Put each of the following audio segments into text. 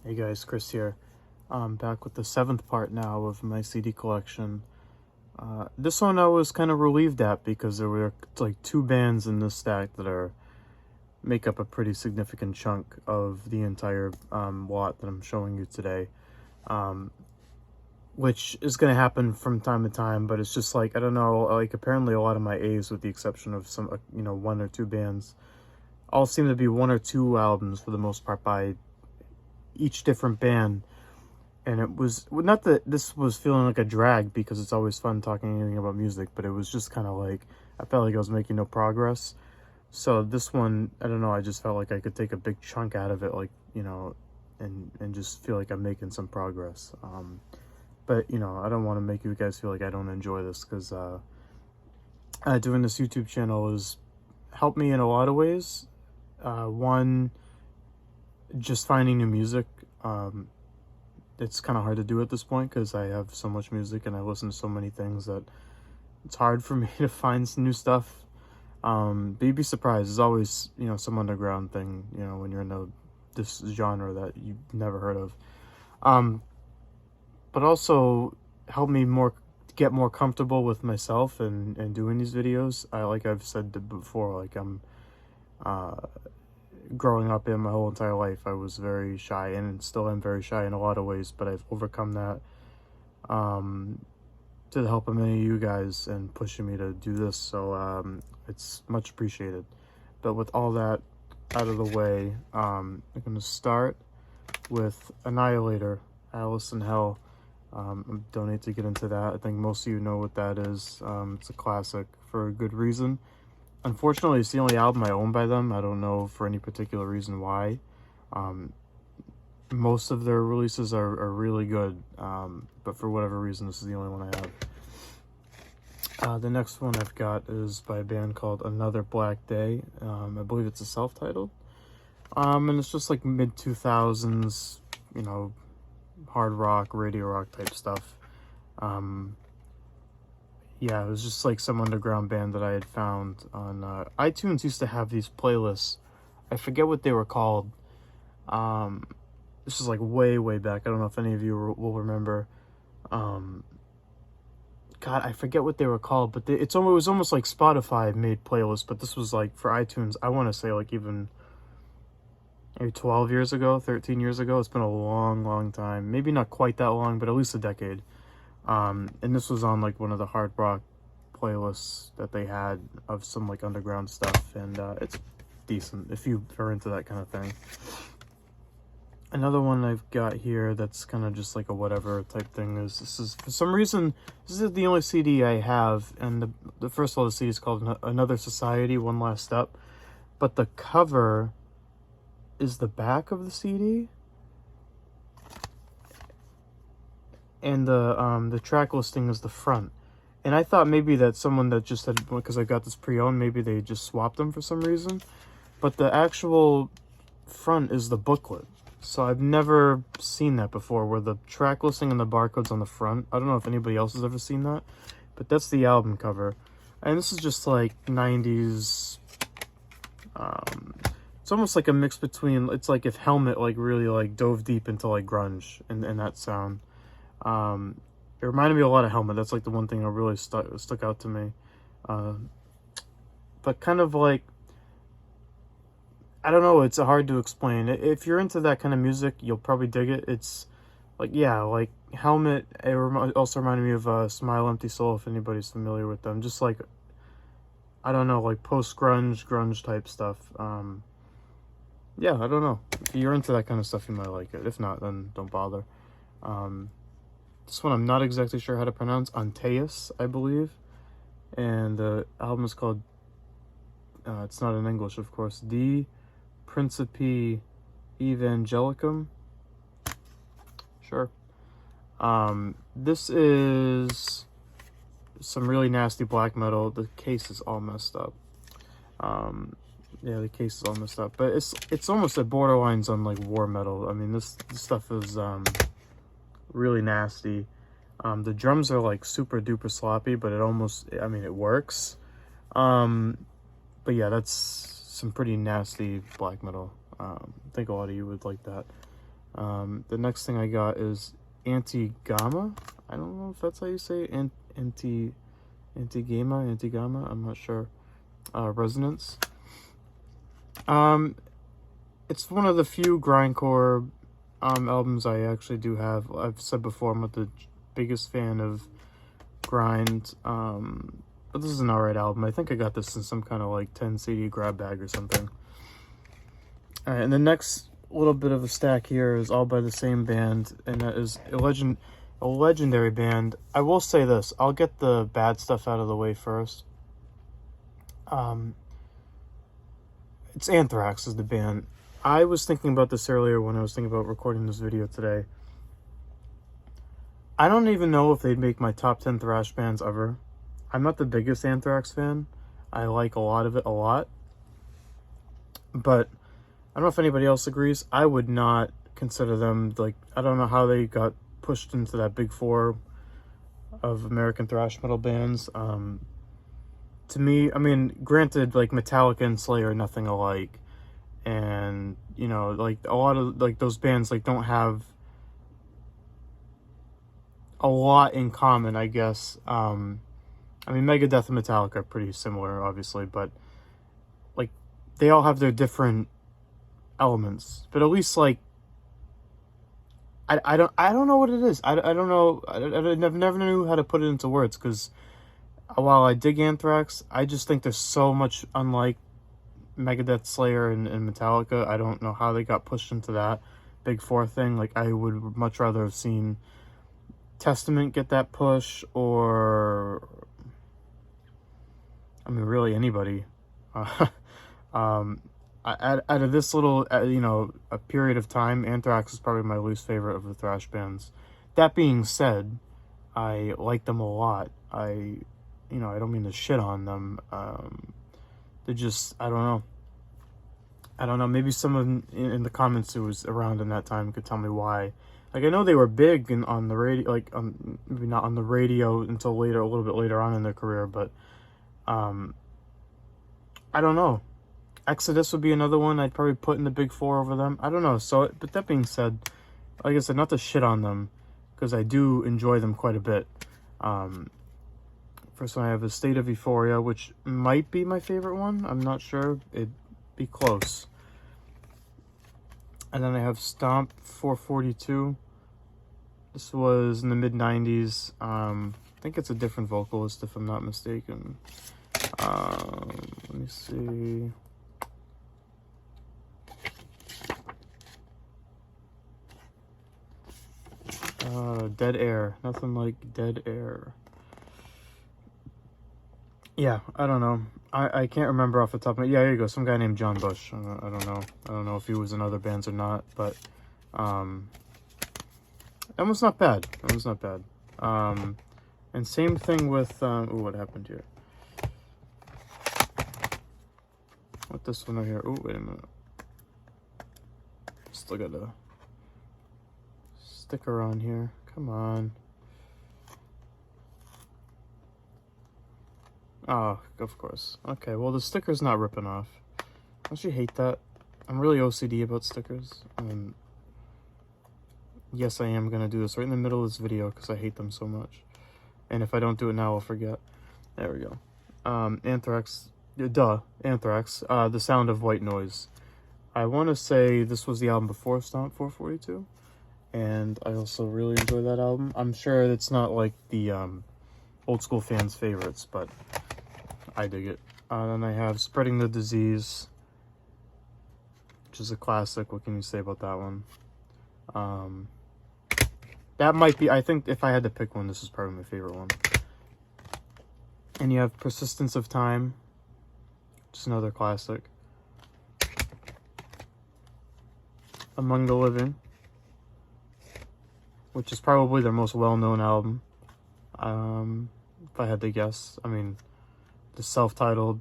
Hey guys, Chris here. I'm back with the seventh part now of my CD collection. This one I was kind of relieved at because there were like two bands in this stack that make up a pretty significant chunk of the entire lot that I'm showing you today. Um, which is going to happen from time to time, but it's just like, I don't know, like apparently a lot of my A's, with the exception of some, one or two bands, all seem to be one or two albums for the most part by each different band. And it was not that this was feeling like a drag, because it's always fun talking anything about music, but it was just kind of like I felt like I was making no progress. So this one, I don't know, I just felt like I could take a big chunk out of it, like, and just feel like I'm making some progress. But I don't want to make you guys feel like I don't enjoy this, because doing this YouTube channel has helped me in a lot of ways. One, just finding new music. It's kind of hard to do at this point because I have so much music and I listen to so many things that it's hard for me to find some new stuff. But you'd be surprised. There's always, some underground thing, when you're in this genre that you've never heard of. But also help me get more comfortable with myself and doing these videos. Like I've said before, like I'm, growing up in my whole entire life, I was very shy and still am very shy in a lot of ways, but I've overcome that to the help of many of you guys and pushing me to do this. So it's much appreciated. But with all that out of the way, I'm going to start with Annihilator, Alice in Hell. Don't need to get into that. I think most of you know what that is. It's a classic for a good reason. Unfortunately, it's the only album I own by them. I don't know for any particular reason why. Most of their releases are really good, but for whatever reason, this is the only one I have. The next one I've got is by a band called Another Black Day. I believe it's a self-titled. And it's just like mid-2000s, hard rock, radio rock type stuff. Yeah, it was just like some underground band that I had found on iTunes. Used to have these playlists. I forget what they were called. This is like way back. I don't know if any of you will remember. God, I forget what they were called, but it was almost like Spotify made playlists, but this was like for iTunes. I want to say like even maybe 12 years ago, 13 years ago. It's been a long time. Maybe not quite that long, but at least a decade. And this was on like one of the hard rock playlists that they had of some like underground stuff, and it's decent if you are into that kind of thing. Another one I've got here that's kind of just like a whatever type thing is, this is, for some reason, this is the only CD I have, and the first of all, the CD is called Another Society, One Last Step, but the cover is the back of the CD, and the track listing is the front. And I thought maybe that someone that just had, because I got this pre-owned, maybe they just swapped them for some reason. But the actual front is the booklet. So I've never seen that before, where the track listing and the barcode's on the front. I don't know if anybody else has ever seen that, but that's the album cover. And this is just like 90s, it's almost like a mix between, it's like if Helmet like really like dove deep into like grunge and that sound. It reminded me a lot of Helmet. That's like the one thing that really stuck out to me. But kind of like, I don't know, it's hard to explain. If you're into that kind of music, you'll probably dig it. It's like, yeah, like Helmet. It also reminded me of Smile Empty Soul, if anybody's familiar with them. Just like, I don't know, like grunge type stuff. Yeah, I don't know. If you're into that kind of stuff, you might like it. If not, then don't bother. This one I'm not exactly sure how to pronounce. Antaeus, I believe. And the album is called, it's not in English, of course, De Principi Evangelicum. Sure. This is some really nasty black metal. The case is all messed up. Yeah, the case is all messed up. But it's almost at borderlines on like war metal. I mean, this stuff is really nasty. The drums are like super duper sloppy, but it works. But yeah, that's some pretty nasty black metal. I think a lot of you would like that. The next thing I got is Anti-Gamma. I don't know if that's how you say it. Anti-Gamma, I'm not sure. Resonance. It's one of the few grindcore albums I actually do have. I've said before, I'm not the biggest fan of grind, but this is an alright album. I think I got this in some kind of like 10 CD grab bag or something. Alright, and the next little bit of a stack here is all by the same band, and that is a legendary band. I will say this, I'll get the bad stuff out of the way first. It's Anthrax is the band. I was thinking about this earlier when I was thinking about recording this video today. I don't even know if they'd make my top 10 thrash bands ever. I'm not the biggest Anthrax fan. I like a lot of it a lot. But I don't know if anybody else agrees. I would not consider them, like, I don't know how they got pushed into that big four of American thrash metal bands. To me, I mean, granted, like, Metallica and Slayer are nothing alike. And, you know, like, a lot of, like, those bands, like, don't have a lot in common, I guess. I mean, Megadeth and Metallica are pretty similar, obviously, but, like, they all have their different elements. But at least, like, I don't know what it is. I don't know. I never knew how to put it into words, because while I dig Anthrax, I just think they're so much unlike Megadeth, Slayer, and Metallica. I don't know how they got pushed into that big four thing. Like, I would much rather have seen Testament get that push, or, I mean, really anybody. Out of this little, you know, a period of time, Anthrax is probably my least favorite of the thrash bands. That being said, I like them a lot. You know, I don't mean to shit on them. They're just, I don't know. Maybe someone in the comments who was around in that time could tell me why. Like, I know they were big on the radio, like, maybe not on the radio until later, a little bit later on in their career, but I don't know. Exodus would be another one I'd probably put in the big four over them. I don't know. So, but that being said, like I said, not to shit on them, because I do enjoy them quite a bit. First one I have is State of Euphoria, which might be my favorite one. I'm not sure. It'd be close. And then I have Stomp 442. This was in the mid-90s. I think it's a different vocalist, if I'm not mistaken. Let me see. Dead Air. Nothing like Dead Air. Yeah, I don't know. I can't remember off the top of my... Yeah, here you go. Some guy named John Bush. I don't know. I don't know if he was in other bands or not, but... that was not bad. That was not bad. And same thing with... ooh, what happened here? What this one right here? Ooh, wait a minute. Still got a sticker on here. Come on. Oh, of course. Okay, well, the sticker's not ripping off. Don't you hate that? I'm really OCD about stickers. Yes, I am going to do this right in the middle of this video because I hate them so much. And if I don't do it now, I'll forget. There we go. Anthrax. Anthrax. The Sound of White Noise. I want to say this was the album before Stomp 442. And I also really enjoy that album. I'm sure it's not like the old school fans' favorites, but I dig it. Then I have Spreading the Disease, which is a classic. What can you say about that one? That might be, I think if I had to pick one, this is probably my favorite one. And you have Persistence of Time, just another classic. Among the Living, which is probably their most well-known album. If I had to guess, I mean, the self-titled,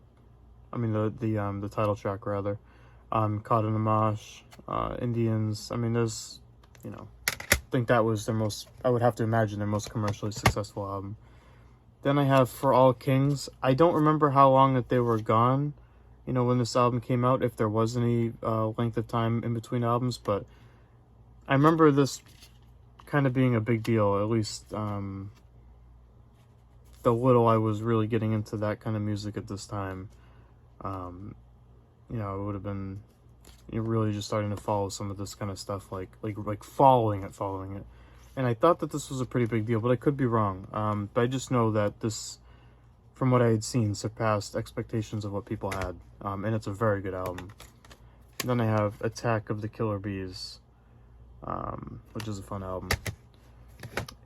I mean the title track rather. Caught in the Mosh, Indians. I mean, there's, you know, I think that was their most, I would have to imagine their most commercially successful album. Then I have For All Kings. I don't remember how long that they were gone, you know, when this album came out, if there was any length of time in between albums, but I remember this kind of being a big deal, at least the little I was really getting into that kind of music at this time. You know, it would have been, you're really just starting to follow some of this kind of stuff, like following it. And I thought that this was a pretty big deal, but I could be wrong. But I just know that this, from what I had seen, surpassed expectations of what people had. And it's a very good album. And then I have Attack of the Killer Bees, which is a fun album.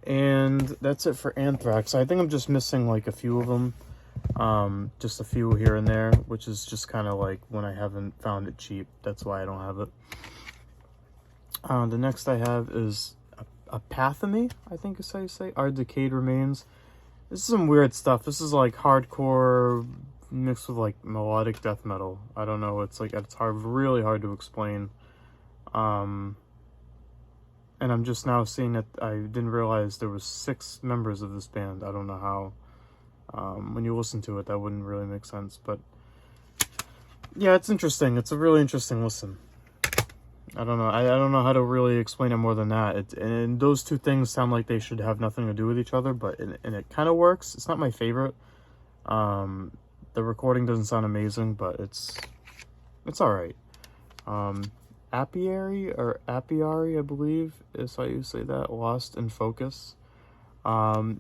And that's it for Anthrax. I think I'm just missing like a few of them. Just a few here and there, which is just kind of like when I haven't found it cheap. That's why I don't have it. The next I have is Apathy, I think is how you say, Our Decayed Remains. This is some weird stuff. This is like hardcore mixed with like melodic death metal. I don't know. It's like, it's really hard to explain. And I'm just now seeing that I didn't realize there was 6 members of this band. I don't know how. When you listen to it, that wouldn't really make sense. But yeah, it's interesting. It's a really interesting listen. I don't know. I don't know how to really explain it more than that. And those two things sound like they should have nothing to do with each other, but it kind of works. It's not my favorite. The recording doesn't sound amazing, but it's all right. Apiary, I believe is how you say that. Lost in Focus.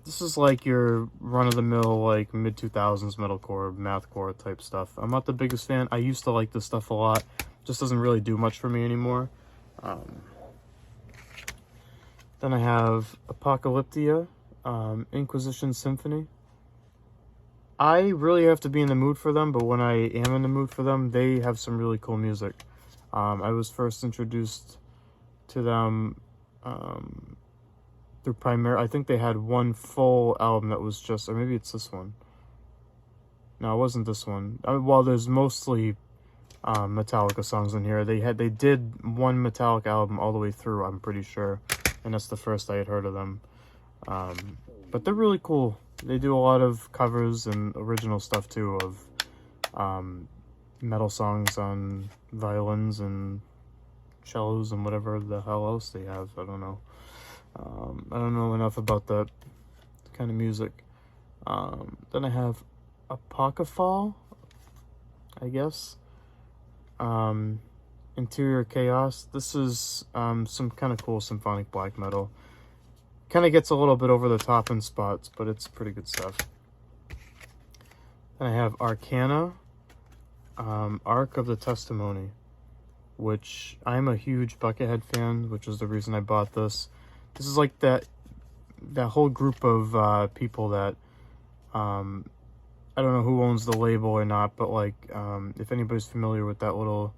This is like your run-of-the-mill, like mid-2000s metalcore, mathcore type stuff. I'm not the biggest fan. I used to like this stuff a lot. Just doesn't really do much for me anymore. Then I have Apocalyptia, Inquisition Symphony. I really have to be in the mood for them, but when I am in the mood for them, they have some really cool music. I was first introduced to them through I think they had one full album that was just, or maybe it's this one. No, it wasn't this one. Well, there's mostly Metallica songs in here. They did one Metallica album all the way through, I'm pretty sure, and that's the first I had heard of them. But they're really cool. They do a lot of covers and original stuff too of metal songs on violins and cellos and whatever the hell else they have. I don't know. I don't know enough about that kind of music. Then I have Apocryphal, I guess. Interior Chaos. This is some kind of cool symphonic black metal. Kind of gets a little bit over the top in spots, but it's pretty good stuff. Then I have Arcana, Ark of the Testimony, which I'm a huge Buckethead fan, which is the reason I bought this. This is like that whole group of people that I don't know who owns the label or not, but like if anybody's familiar with that little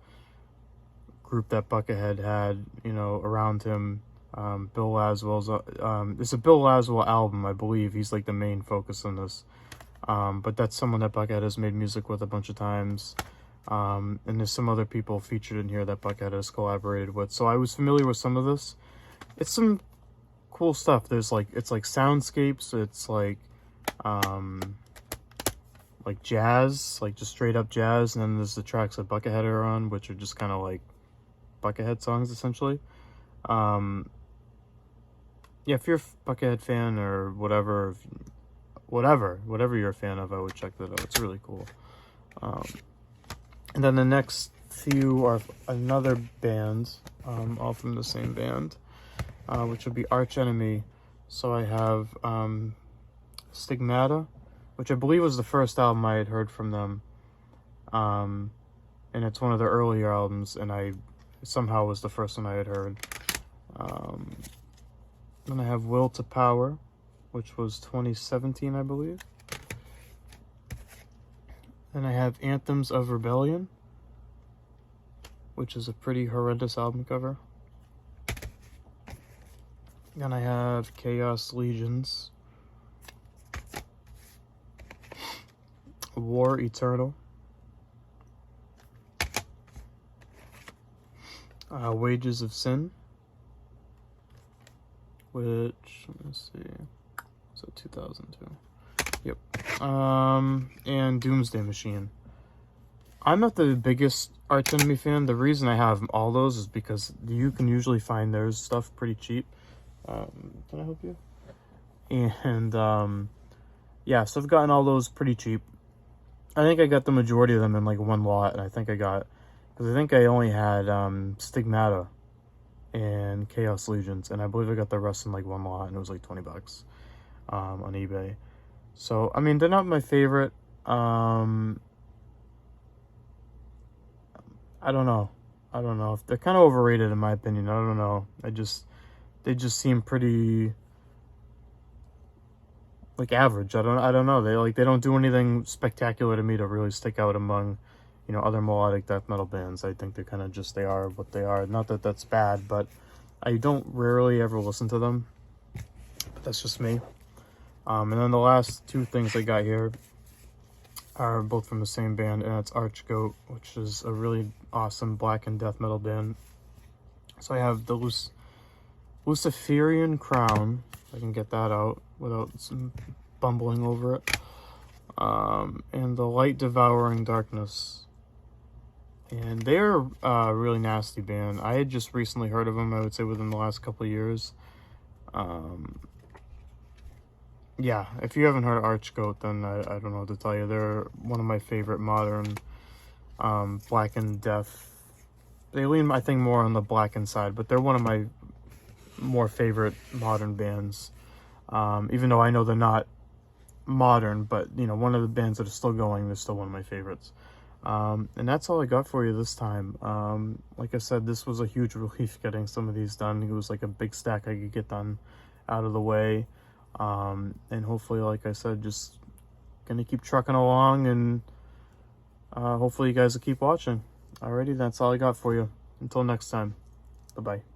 group that Buckethead had, you know, around him, Bill Laswell's it's a Bill Laswell album, I believe. He's like the main focus on this, but that's someone that Buckethead has made music with a bunch of times, and there's some other people featured in here that Buckethead has collaborated with, so I was familiar with some of this. It's some cool stuff. There's like, it's like soundscapes, it's like jazz, like just straight up jazz, and then there's the tracks that Buckethead are on, which are just kind of like Buckethead songs essentially. Yeah, if you're a Buckethead fan or whatever you're a fan of, I would check that out. It's really cool. And then the next few are another band, all from the same band, which would be Arch Enemy. So I have Stigmata, which I believe was the first album I had heard from them, and it's one of their earlier albums, and I somehow was the first one I had heard. Then I have Will to Power, which was 2017, I believe. Then I have Anthems of Rebellion, which is a pretty horrendous album cover. Then I have Chaos Legions, War Eternal, Wages of Sin, which, let me see, so 2002. Yep. And Doomsday Machine. I'm not the biggest Arch Enemy Fan. The reason I have all those is because you can usually find their stuff pretty cheap. Can I help you? And yeah, so I've gotten all those pretty cheap. I think I got the majority of them in like one lot, and I think I only had Stigmata and Chaos Legions, and I believe I got the rest in like one lot, and it was like $20 on eBay. So I mean, they're not my favorite. I don't know. I don't know if they're kind of overrated in my opinion. I don't know. They just seem pretty like average. I don't know. They don't do anything spectacular to me to really stick out among, you know, other melodic death metal bands. I think they're kind of just, they are what they are. Not that that's bad, but I don't rarely ever listen to them. But that's just me. And then the last two things I got here are both from the same band, and it's Archgoat, which is a really awesome black and death metal band. So I have the Luciferian Crown, if I can get that out without some bumbling over it, and the Light Devouring Darkness. And they're a really nasty band. I had just recently heard of them, I would say within the last couple of years. Yeah, if you haven't heard of Archgoat, then I don't know what to tell you. They're one of my favorite modern black and death. They lean, I think, more on the blackened side, but they're one of my more favorite modern bands. Even though I know they're not modern, but you know, one of the bands that are still going, they're still one of my favorites. And that's all I got for you this time. Like I said, this was a huge relief getting some of these done. It was like a big stack I could get done out of the way. And hopefully, like I said, just gonna keep trucking along, and hopefully you guys will keep watching. Alrighty, that's all I got for you. Until next time, bye-bye.